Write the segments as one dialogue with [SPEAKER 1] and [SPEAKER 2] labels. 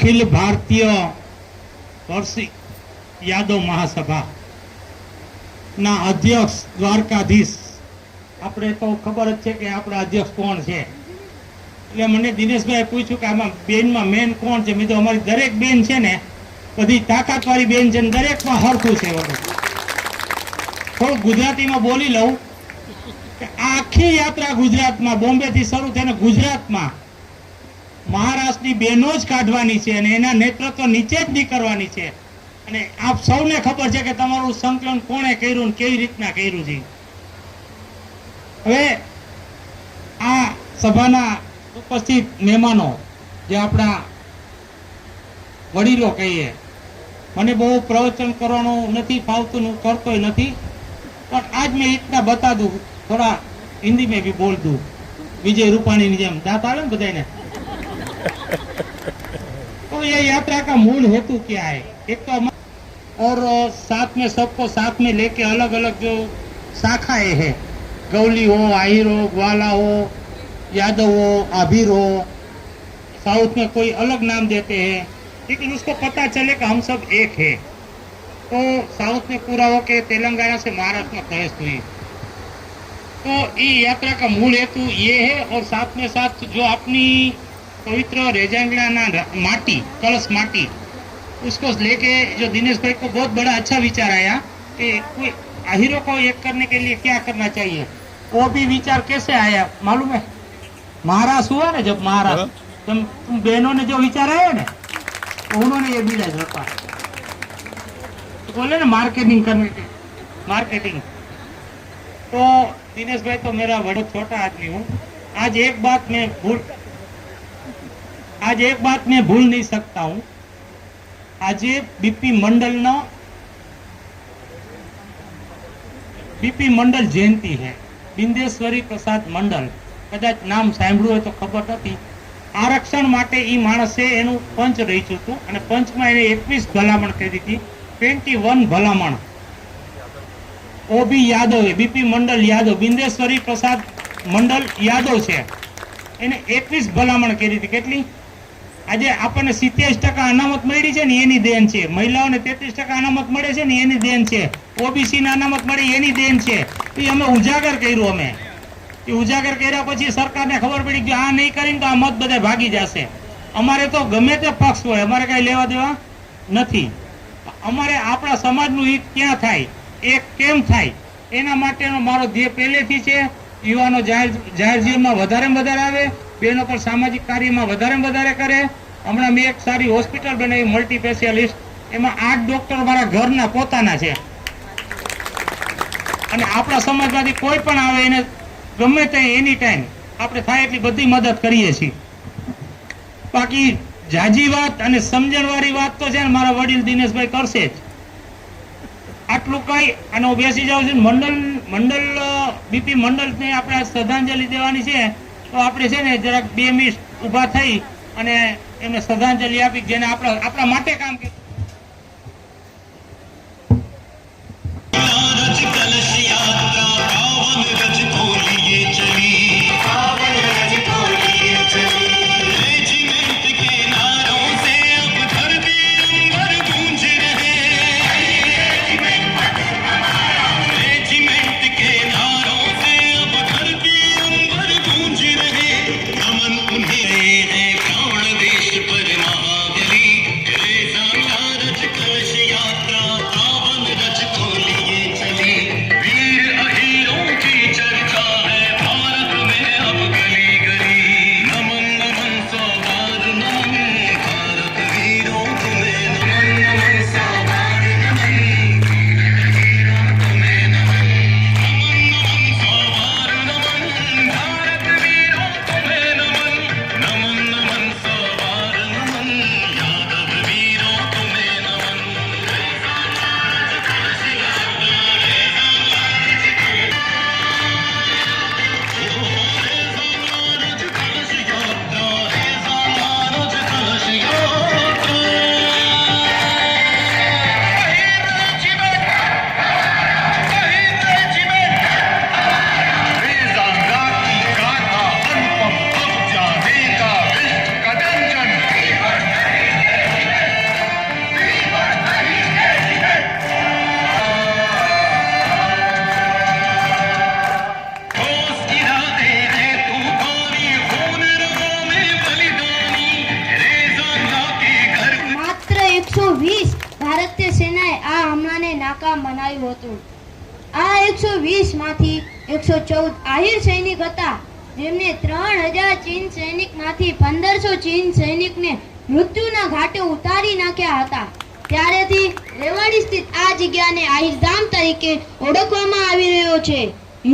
[SPEAKER 1] अखिल भारतीय परसी यादव महासभा ना अध्यक्ष द्वारकाधीश આપણે તો ખબર જ છે કે આપણા અધ્યક્ષ કોણ છે એટલે મને દિનેશભાઈ પૂછ્યું કે આમાં બેનમાં મેન કોણ છે મેં તો અમારી દરેક બેન છે ને બધી તાકાતવાળી બેન છે દરેકમાં હરખું છે થોડું ગુજરાતીમાં બોલી લઉં કે આખી યાત્રા ગુજરાતમાં બોમ્બેથી શરૂ થઈને ગુજરાતમાં મહારાષ્ટ્રની બહેનો જ કાઢવાની છે અને એના નેતૃત્વ નીચે જ નીકળવાની છે અને આપ સૌને ખબર છે કે તમારું સંકલન કોણે કર્યું ને કેવી રીતના કર્યું છે હવે આ સભાના ઉપસ્થિત મહેમાનો જે આપણા વડીલો કહીએ મને બહુ પ્રવચન કરવાનું નથી ફાવતું હું કરતોય નથી પણ આજ મેં इतना बता दूं थोड़ा हिंदी में भी बोल दूं विजय रूपाणी ની જેમ દાંત આવે ને બધાને तो ये यात्रा का मूल हेतु क्या है एक तो और साथ में सबको साथ में लेके अलग अलग जो शाखाएं हैं गौली हो आहिर हो ग्वाला हो यादव हो आभिर हो साउथ में कोई अलग नाम देते हैं लेकिन उसको पता चले कि हम सब एक है तो साउथ में पूरा हो के तेलंगाना से महाराष्ट्र में तहस हुई तो ये यात्रा का मूल हेतु ये है और साथ में साथ जो अपनी पवित्र रेजांगला माटी कलश माटी उसको लेके जो दिनेश भाई को बहुत बड़ा अच्छा विचार आया कि कोई आहिरों को एक करने के लिए क्या करना चाहिए वो भी विचार कैसे आया मालूम है महाराष्ट्र हुआ ना जब महाराष्ट्र तुम बहनों ने जो विचार आया ना तो उन्होंने ये बीड़ा रखा तो बोले ना मार्केटिंग करने की मार्केटिंग तो दिनेश भाई तो मेरा बड़ा छोटा आदमी हूँ आज एक बात मैं भूल नहीं सकता हूँ आज बीपी मंडल जयंती है बिंदेश्वरी प्रसाद मंडल कदाच नाम सांभळ्યું હોય તો ખબર નથી આરક્ષણ માટે ઈ માણસે એનું પંચ રચ્યું હતું અને પંચમાં એને 21 ભલામણ કરી હતી 21 ભલામણ ઓબી યાદવ બીપી મંડલ યાદવ બિંદેશ્વરી પ્રસાદ મંડલ યાદવ છે એને 21 ભલામણ કરી હતી કેટલી આજે આપણને 70% અનામત મળી છે ને એની દેન છે મહિલાઓને 33% અનામત મળે છે ને એની દેન છે ઓબીસી ના અનામત મળી એની દેન છે એ અમે ઉજાગર કર્યું અમે એ ઉજાગર કર્યા પછી સરકારને ખબર પડી કે આ નહીં કરીને તો આ મત બધા ભાગી જશે અમારે તો ગમે તે પક્ષ હોય અમારે કઈ લેવા દેવા નથી અમારે આપણા સમાજનું હિત ક્યાં થાય એક કેમ થાય એના માટેનો મારો ધ્યેય પહેલેથી છે યુવાનો જાહેર જીવનમાં વધારે આવે બેનો પર સામાજિક કાર્યમાં વધારે કરે હમણાં મેં એક સારી હોસ્પિટલ બનાવી મલ્ટી સ્પેશિયાલિસ્ટ એમાં 8 ડોક્ટર મારા ઘરના પોતાના છે અને આપણા સમાજમાંથી કોઈ પણ આવે એને ગમે તે એની ટાઈમ આપણે થાય એટલી બધી મદદ કરીએ છીએ બાકી જાજી વાત અને સમજણવાળી વાત તો છે ને મારા વડીલ દિનેશભાઈ કરશે જ આટલું કઈ અને હું બેસી જાઉં છું મંડળ બીપી મંડળને આપણે શ્રદ્ધાંજલિ દેવાની છે તો આપણે છે ને જરાક 2 મિનિટ ઊભા થઈ અને એમને શ્રદ્ધાંજલિ આપી જેને આપણા માટે કામ કર્યું
[SPEAKER 2] वीर अहिरों કામ બનાવ્યું હતું. આ 120 માંથી 114 આહિર સૈનિક હતા, જેમને 3000 ચીન સૈનિક માંથી 1500 ચીન સૈનિકને મૃત્યુના ઘાટે ઉતારી નાખ્યા હતા. ત્યારેથી રેવાડી સ્થિત આ જગ્યાને આહિરધામ તરીકે ઓળખવામાં આવી રહ્યો છે.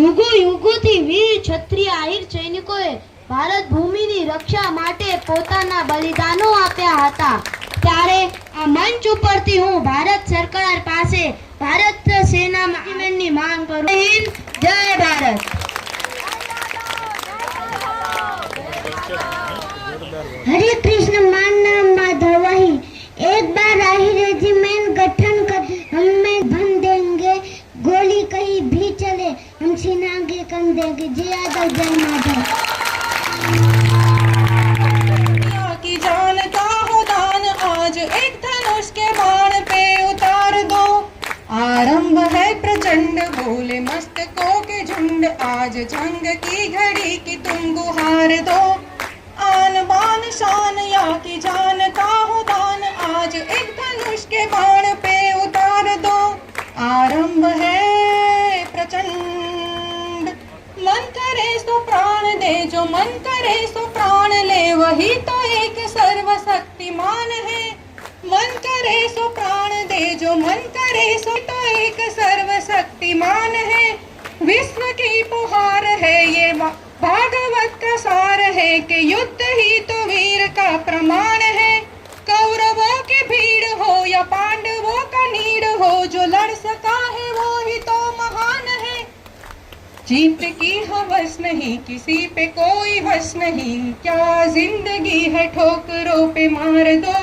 [SPEAKER 2] યુગો યુગોથી વીર ક્ષત્રિય આહિર સૈનિકોએ ભારત ભૂમિની રક્ષા માટે પોતાના બલિદાનો આપ્યા હતા. ત્યારે આ મંચ ઉપરથી હું ભારત સરકાર પાસે ભારત સેનાની માંગ કરું. જય હિન્દ, જય ભારત.
[SPEAKER 3] हरे कृष्ण मान नाम माधव वही एक बार आहिर रेजिमेंट गठन कर हमें भन देंगे गोली कहीं भी चले हम सीनागे कर देंगे. जय यादव जय माधव.
[SPEAKER 4] की जान का हो दान आज एक धनुष के बाण पे उतार दो. आरंभ है प्रचंड बोले मस्तकों के झुंड आज जंग की घड़ी की तुम गुहार दो. आन बान शान या की जान का हो दान आज एक धनुष के बाण पे उतार दो. आरंभ है प्रचंड मन करे सो प्राण दे जो मन करे सो प्राण ले वही तो एक सर्वशक्तिमान है. मन करे सो प्राण दे जो मन करे सो तो एक सर्वशक्तिमान है. विश्व की पुहार है ये भागवत का सार है कि युद्ध ही तो वीर का प्रमाण है. कौरवों की भीड़ हो या पांडवों का नीड़ हो जो लड़ सका है वो ही तो महान है. जीत की हवस नहीं किसी पे कोई वश नहीं क्या जिंदगी है ठोकरों पे मार दो.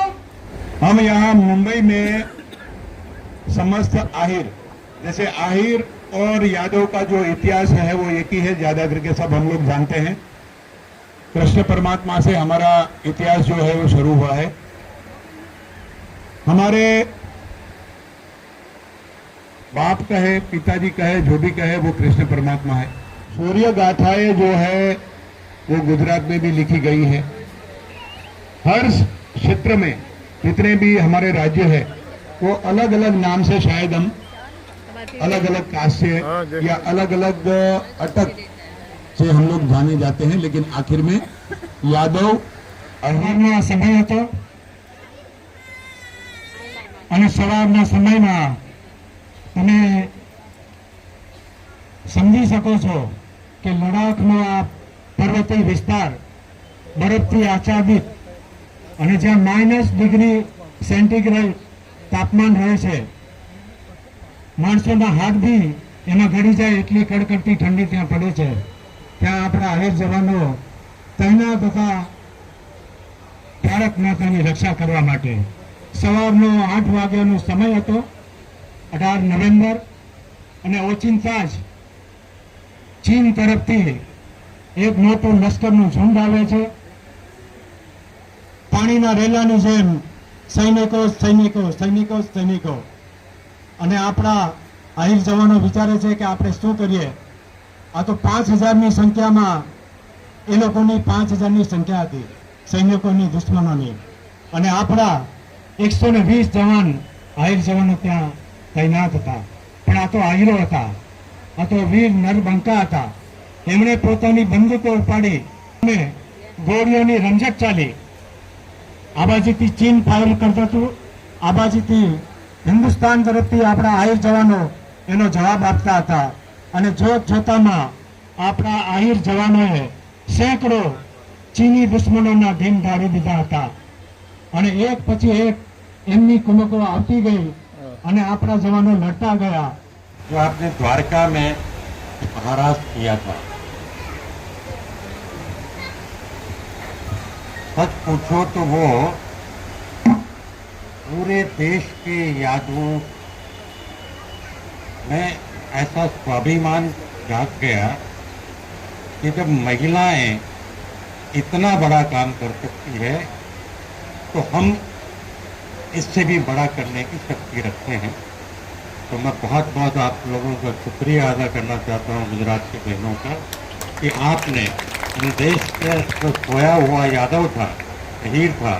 [SPEAKER 5] हम यहाँ मुंबई में समस्त आहिर जैसे आहिर और यादव का जो इतिहास है वो एक ही है, ज्यादा करके सब हम लोग जानते हैं. कृष्ण परमात्मा से हमारा इतिहास जो है वो शुरू हुआ है. हमारे बाप कहे पिताजी कहे जो भी कहे वो कृष्ण परमात्मा है. सूर्य गाथाएं जो है वो गुजरात में भी लिखी गई है. हर क्षेत्र में जितने भी हमारे राज्य है वो अलग अलग नाम से शायद हम अलग अलग कास्ट से या अलग अलग अटक से हम लोग जाने जाते हैं, लेकिन आखिर में यादव
[SPEAKER 1] અઢવારનો સમય હતો અને સવારના સમયમાં તમે સમજી શકો છો કે લડાખનો આ પર્વતીય વિસ્તાર બરફથી આચ્છાદિત અને જ્યાં -डिग्री સેન્ટીગ્રેડ તાપમાન રહે છે, માણસોના હાથ બી એમાં ગળી જાય એટલી કડકડતી ઠંડી ત્યાં પડે છે. ત્યાં આપણા આહિર જવાનો તૈનાત હતા ભારત માતાની રક્ષા કરવા માટે. સવારનો 8 વાગ્યાનો સમય હતો, 18 નવેમ્બર, અને ઓચિંતા જ ચીન તરફથી એક મોટું લશ્કરનું ઝુંડ આવે છે. પાણીના રેલાની જેમ સૈનિકો સૈનિકો સૈનિકો સૈનિકો. અને આપણા આહિર જવાનો વિચારે છે કે આપણે શું કરીએ. આ તો 5000ની સંખ્યામાં એ લોકોની 5000ની સંખ્યા હતી સૈનિકોની દુશ્મનોની, અને આપણા 120 જવાન આહિર જવાનો ત્યાં તૈનાત હતા. પણ આ તો આહિરો હતા, આ તો વીર નરબંકા હતા. એમણે પોતાની બંદૂકો ઉપાડી અને ગોળીઓની રમઝટ ચાલી. આ બાજુથી ચીન ફાયર કરતું હતું, આ બાજુથી હિન્દુસ્તાન તરફથી આપણા આહિર જવાનો એનો જવાબ આપતા હતા. અને જોત જોતામાં આપણા આહિર જવાનોએ સેંકડો ચીની દુશ્મનોના ઢીમ ઢાળી દીધા હતા. અને એક પછી એક એમની કુમકો આવતી ગઈ અને આપણા જવાનો લડતા ગયા.
[SPEAKER 6] जो आपने द्वारका में महाराज किया था, सच पूछो तो वो पूरे देश के यादवों में ऐसा स्वाभिमान जाग गया कि जब महिलाएं इतना बड़ा काम कर सकती है तो हम इससे भी बड़ा करने की शक्ति रखते हैं. तो मैं बहुत बहुत आप लोगों का शुक्रिया अदा करना चाहता हूँ गुजरात के बहनों का कि आपने इन देश के जो खोया हुआ यादव था, हीर था,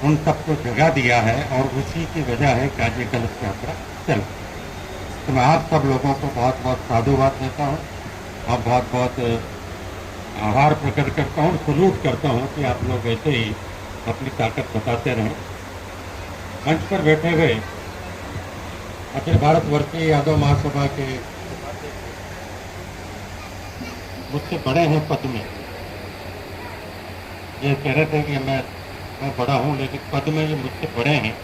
[SPEAKER 6] उन सबको जगा दिया है और उसी की वजह है कि आज ये कलश यात्रा चल. तो मैं आप सब लोगों को बहुत बहुत साधुवाद देता हूँ और बहुत बहुत आभार प्रकट करता हूँ, सलूट करता हूँ कि आप लोग ऐसे ही अपनी ताकत बताते रहें। मंच पर बैठे हुए अखिल भारतवर्षीय यादव महासभा के मुझसे बड़े हैं पद में, ये कह रहे थे कि मैं बड़ा हूँ, लेकिन पद में ये मुझसे बड़े हैं।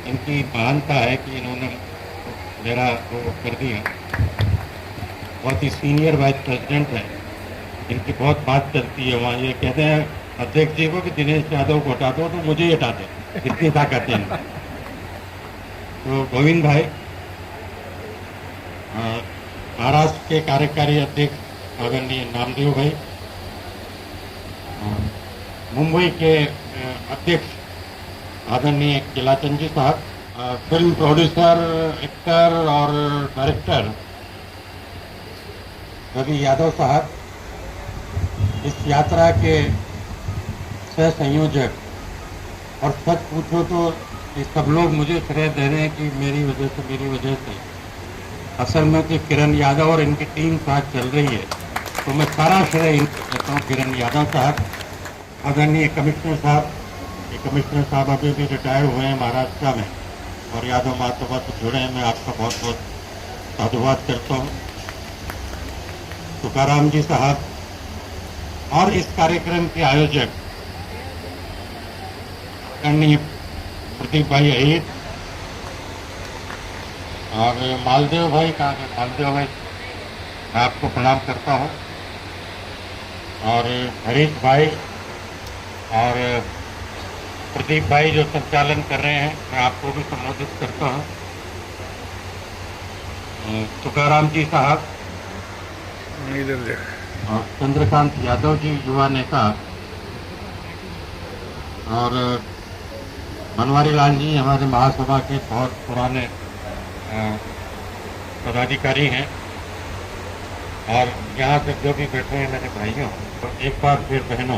[SPEAKER 6] इनकी महानता है कि इन्होंने मेरा वो कर दिया। बहुत ही सीनियर वाइस प्रेसिडेंट है, इनकी बहुत बात चलती है वहाँ। ये कहते हैं अध्यक्ष जी को कि दिनेश यादव को हटा दो तो मुझे ही हटा दे, इतनी ताकत है इनकी। तो गोविंद भाई महाराष्ट्र के कार्यकारी अध्यक्ष आदरणीय नामदेव भाई, मुंबई के अध्यक्ष आदरणीय किलाचंद जी साहब, फिल्म प्रोड्यूसर, एक्टर और डायरेक्टर रवि यादव साहब, इस यात्रा के सह संयोजक, और सच पूछो तो ये सब लोग मुझे श्रेय दे रहे हैं कि मेरी वजह से असल में कि किरण यादव और इनकी टीम साथ चल रही है, तो मैं सारा श्रेय इनको देता हूँ। किरण यादव साहब, आदरणीय कमिश्नर साहब, ये कमिश्नर साहब अभी भी रिटायर हुए हैं महाराष्ट्र में और यादव महासभा से जुड़े हैं, मैं आपका बहुत बहुत साधुवाद करता हूँ। तुकाराम जी साहब और इस कार्यक्रम के आयोजक आदरणीय प्रदीप भाई अहिर और मालदेव भाई, कहाँ के मालदेव भाई, मैं आपको प्रणाम करता हूँ। और हरीश भाई और प्रदीप भाई जो संचालन कर रहे हैं, मैं आपको भी संबोधित करता हूँ। तुकाराम जी साहब और चंद्रकांत यादव जी युवा नेता, और बनवारी लाल जी हमारे महासभा के बहुत पुराने पदाधिकारी हैं, और यहाँ से जो भी बैठे हैं मेरे भाइयों, तो एक बार फिर बहनों,